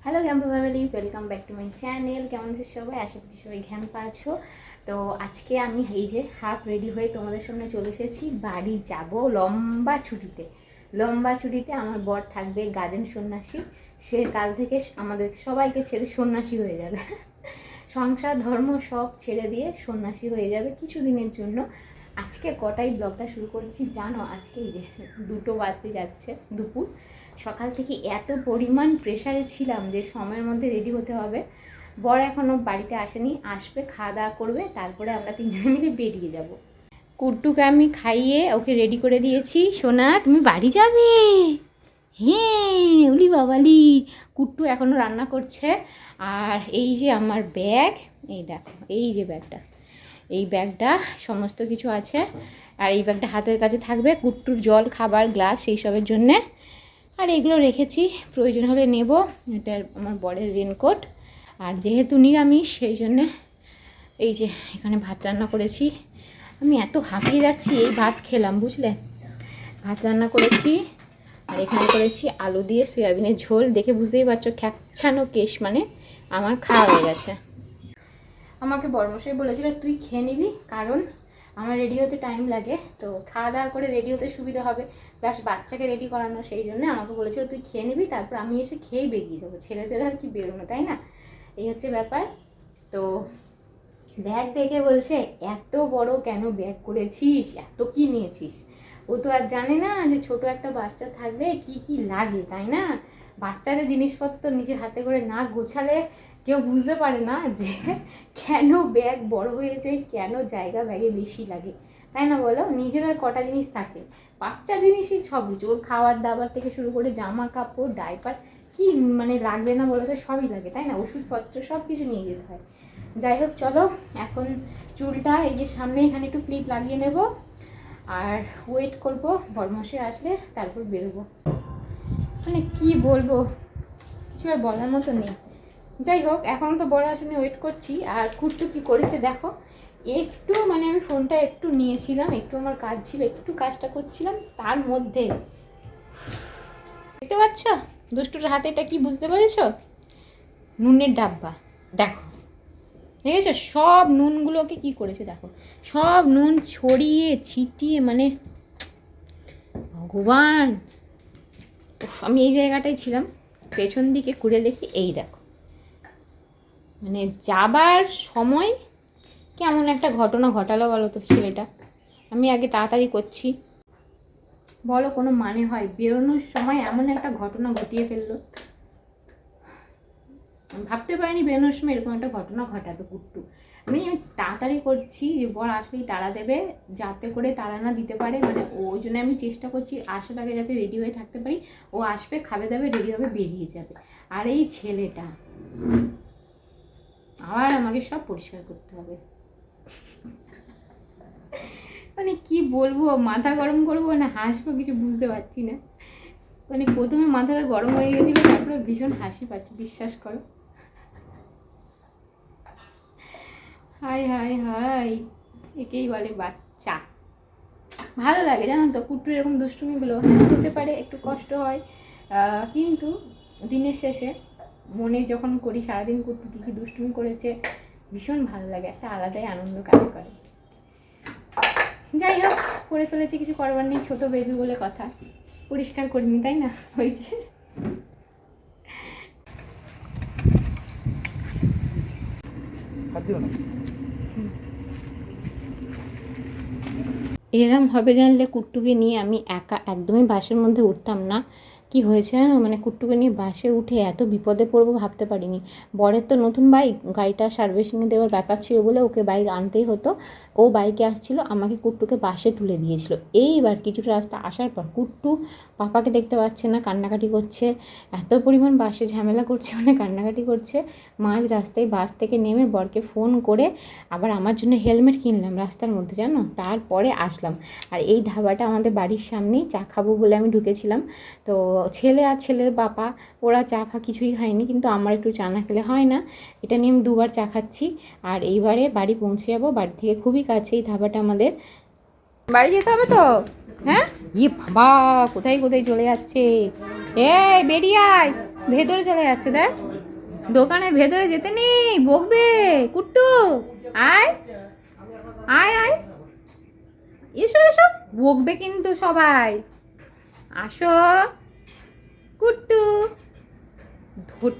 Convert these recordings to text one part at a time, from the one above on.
Hello ঘ্যাম্পা family, welcome back to my channel. কেমন আছে সবাই? আশা করি সবাই ঘ্যাম্পা আছো। তো আজকে আমি এই যে হাফ রেডি হয়ে তোমাদের সামনে চলে এসেছি। বাড়ি যাব লম্বা ছুটিতে। আমার বর থাকবে গার্ডেন সন্ন্যাসী। সে কাল থেকে আমাদের সবাইকে ছেড়ে সন্ন্যাসী হয়ে যাবে। সংসার ধর্ম সব ছেড়ে দিয়ে সন্ন্যাসী হয়ে যাবে কিছুদিনের জন্য। আজকে কটাই ব্লগটা শুরু করছি জানো? আজকে 2টো বাজতে যাচ্ছে দুপুর। সকাল থেকে এত পরিমাণ প্রেশারে ছিলাম যে সময়ের মধ্যে রেডি হতে হবে। বর এখনও বাড়িতে আসেনি, আসবে, খাওয়া দাওয়া করবে, তারপরে আমরা তিনজনে মিলে বেরিয়ে যাব। কুট্টুকে আমি খাইয়ে ওকে রেডি করে দিয়েছি। সোনা, তুমি বাড়ি যাবে? হ্যাঁ, উলি বাবালি। কুট্টু এখনও রান্না করছে। আর এই যে আমার ব্যাগ, এই দেখো, এই যে ব্যাগটা, এই ব্যাগটা সমস্ত কিছু আছে। আর এই ব্যাগটা হাতের কাছে থাকবে কুট্টুর জল, খাবার, গ্লাস এই সবের জন্যে। আর এগুলো রেখেছি, প্রয়োজন হলে নেব। এটা আমার বরের রেনকোট। আর যেহেতু নিরামিষ সেই জন্যে এই যে এখানে ভাত রান্না করেছি। আমি এত হাঁপিয়ে যাচ্ছি, এই ভাত খেলাম বুঝলে। ভাত রান্না করেছি আর এখানে করেছি আলু দিয়ে সয়াবিনের ঝোল। দেখে বুঝতেই পারছো খ্যাকছানো কেশ, মানে আমার খাওয়া হয়ে গেছে। আমাকে বড়মশাই বলেছিল তুই খেয়ে নিবি, কারণ আমার রেডি হতে টাইম লাগে, তো খাওয়া দাওয়া করে রেডি হতে সুবিধা হবে, প্লাস বাচ্চাকে রেডি করানো। সেই জন্য আমাকে বলেছিল তুই খেয়ে নিবি, তারপর আমি এসে খেয়েই বেরিয়ে যাবো। ছেলেদের আর কি বেরোনো, তাই না? এই হচ্ছে ব্যাপার। তো ব্যাগ দেখে বলছে এত বড় কেন ব্যাগ করেছিস, এত কি নিয়েছিস? ও তো আর জানে না যে ছোট একটা বাচ্চা থাকলে কি কি লাগে, তাই না? বাচ্চাদের জিনিসপত্র নিজে হাতে করে না গোছালে কেউ বুঝতে পারে না যে কেন ব্যাগ বড় হয়েছে, কেন জায়গা ব্যাগে বেশি লাগে, তাই না বলো? নিজের আর কটা জিনিস থাকে, বাচ্চা জিনিসই সব কিছু। ওর খাবার দাবার থেকে শুরু করে জামা কাপড়, ডাইপার, কি মানে লাগবে না বলো তো? সবই লাগে, তাই না? ওষুধপত্র সব কিছু নিয়ে যেতে হয়। যাই হোক, চলো এখন চুলটা এই যে সামনে এখানে একটু ক্লিপ লাগিয়ে নেব আর ওয়েট করবো বরমশাই আসলে, তারপর বেরোবো। মানে কি বলবো, কিছু আর বলার মতো নেই। যাই হোক, এখনও তো বড় আসেনি, ওয়েট করছি। আর কুট্টু কি করেছে দেখো, একটু মানে আমি ফোনটা একটু নিয়েছিলাম, একটু আমার কাজ ছিল, একটু কাজটা করছিলাম, তার মধ্যে দেখতে পাচ্ছ দুষ্টুর হাতে এটা কি, বুঝতে পেরেছ? নুনের ডাব্বা। দেখো, দেখেছো সব নুনগুলোকে কি করেছে দেখো, সব নুন ছড়িয়ে ছিটিয়ে, মানে ভগবান। আমি এই জায়গাটায় ছিলাম, পেছন দিকে ঘুরে দেখি, এই দেখো, মানে যাবার সময় কেমন একটা ঘটনা ঘটালো বলো তো ছেলেটা। আমি আগে তাড়াতাড়ি করছি, বলো কোনো মানে হয়? বেরোনোর সময় এমন একটা ঘটনা ঘটিয়ে ফেললো। ভাবতে পারিনি বেরোনোর সময় এরকম একটা ঘটনা ঘটাবে কুট্টু। আমি তাড়াতাড়ি করছি যে বর আসলেই তাড়া দেবে, যাতে করে তাড়া না দিতে পারে, মানে ওই জন্য আমি চেষ্টা করছি আসার আগে যাতে রেডি হয়ে থাকতে পারি। ও আসবে, খাবে দাবে, রেডি হবে, বেরিয়ে যাবে। আর এই ছেলেটা আবার আমাকে সব পরিষ্কার করতে হবে। মানে কি বলবো, মাথা গরম করবো না হাসবো কিছু বুঝতে পারছি না। মানে প্রথমে মাথাটা গরম হয়ে গেছিলো, তারপরে ভীষণ হাসি পাচ্ছে, বিশ্বাস করো। হাই হাই হাই, একেই বলে বাচ্চা। ভালো লাগে জানো তো কুট্টুর এরকম দুষ্টুমিগুলো। হতে পারে একটু কষ্ট হয়, কিন্তু দিনের শেষে মনে যখন করি সারাদিন কুট্টু কী কী দুষ্টুমি করেছে, ভীষণ ভালো লাগে, একটা আলাদাই আনন্দ কাজ করে। যাই হোক, করে ফেলেছি, কিছু করবার নেই, ছোটো বেবি বলে কথা, পরিষ্কার করিনি, তাই না? হয়েছে। এরম হবে জানলে কুট্টুকে নিয়ে আমি একা একদমই বাসের মধ্যে উঠতাম না। কি হয়েছে জানো, মানে কুট্টুকে নিয়ে বাসে উঠে এত বিপদে পড়বো ভাবতে পারিনি। বরের তো নতুন বাইক, গাড়িটা সার্ভিসিংয়ে দেওয়ার ব্যাপার ছিল বলে ওকে বাইক আনতেই হতো। ও বাইকে আসছিল, আমাকে কুট্টুকে বাসে তুলে দিয়েছিল। এইবার কিছুটা রাস্তা আসার পর কুট্টু পাপাকে দেখতে পাচ্ছে না, কান্নাকাটি করছে, এত পরিমাণ বাসে ঝামেলা করছে, মানে কান্নাকাটি করছে। মাঝ রাস্তায় বাস থেকে নেমে বরকে ফোন করে আবার আমার জন্য হেলমেট কিনলাম রাস্তার মধ্যে, জানো, তারপরে আসলাম। আর এই ধাবাটা আমাদের বাড়ির সামনেই, চা খাবো বলে আমি ঢুকেছিলাম। তো ছেলে আর ছেলের বাবা ওরা চা ফা কিছুই খায়নি, কিন্তু আমার একটু চা না খেলে হয় না। এটা নিয়ে আমি 2বার চা খাচ্ছি। আর এইবারে বাড়ি পৌঁছে যাবো, বাড়ি থেকে খুবই কাছে এই ধাবাটা আমাদের। বাড়ি যেতে হবে তো, হ্যাঁ? ইয়ে বাবা, কোথায় কোথায় চলে যাচ্ছে, এই বেরিয়ে আয়, ভেতরে চলে যাচ্ছে দেখ। দোকানের ভেতরে যেতে নেই, বকবে। কুট্টু আয় আয় আয়, এসো এসো, বকবে কিন্তু সবাই। আসো কুট্টু, ধর,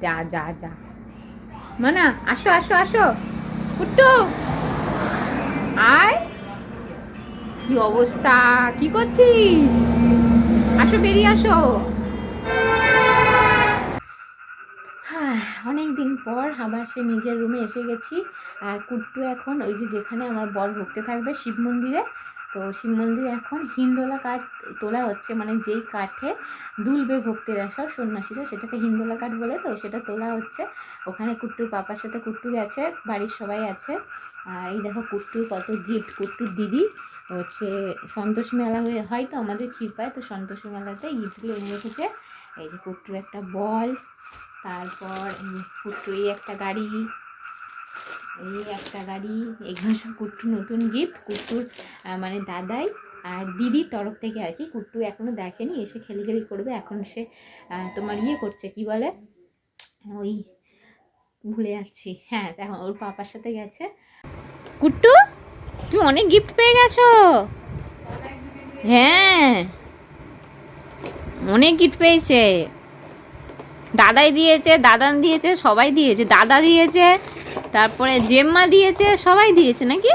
যা যা যা, মানা আসো আসো আসো কুট্টু আয়। কি অবস্থা, কি করছিস? আসো, বেরিয়ে আসো। হ্যাঁ, অনেক দিন পর আবার সে নিজের রুমে এসে গেছি। আর কুট্টু এখন ওই যে যেখানে আমার বর ভুগতে থাকবে শিব মন্দিরে, তো শিব মন্দিরে এখন হিন্দোলা কাঠ তোলা হচ্ছে, মানে যেই কাঠে দুলবে ভক্তেরা সব সন্ন্যাসীরা, সেটাকে হিন্দোলা কাঠ বলে, তো সেটা তোলা হচ্ছে। ওখানে কুট্টুর পাপার সাথে কুট্টু গেছে, বাড়ির সবাই আছে। আর এই দেখো কুট্টুর কত গিফট। কুট্টুর দিদি হচ্ছে সন্তোষ মেলা হয় তো আমাদের ক্ষীরপায়, তো সন্তোষ মেলাতে গিফটগুলো এনে রেখেছে। এই যে কুট্টুর একটা বল, তারপর কুট্টুর এই একটা গাড়ি, এগুলো সব কুট্টুর নতুন গিফট। কুট্টুর মানে দাদাই আর দিদির তরফ থেকে আর কি। কুট্টু এখনও দেখেনি, এসে খেলি করবে। এখন সে তোমার করছে, কি বলে ওই, ভুলে যাচ্ছি। হ্যাঁ, এখন ওর পাপার সাথে গেছে। কুট্টু তুমি অনেক গিফট পেয়ে গেছো। হ্যাঁ, অনেক গিফট পেয়েছে। দাদাই দিয়েছে, দাদান দিয়েছে, সবাই দিয়েছে, দাদা দিয়েছে, তারপরে জেম্মা দিয়েছে, সবাই দিয়েছে নাকি।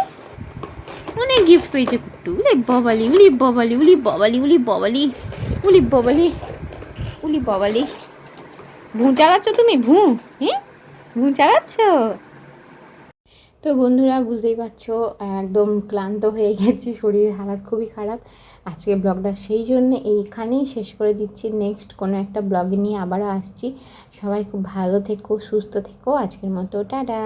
অনেক গিফট পেয়েছে কুট্টু। উলি বাবালি, উলি বাবালি, উলি বাবালি, উলি বাবালি, উলি বাবালি, উলি বাবালি। ভুঁ চালাচ্ছ তুমি? ভুঁ? হ্যাঁ, ভুঁ চালাচ্ছ? তো বন্ধুরা বুঝতেই পারছো, একদম ক্লান্ত হয়ে গেছি, শরীরের হালাত খুবই খারাপ। আজকে ব্লগটা সেই জন্য এইখানেই শেষ করে দিচ্ছি। নেক্সট কোনো একটা ব্লগ নিয়ে আবারও আসছি। সবাই খুব ভালো থেকো, সুস্থ থেকো। আজকের মতো টাটা।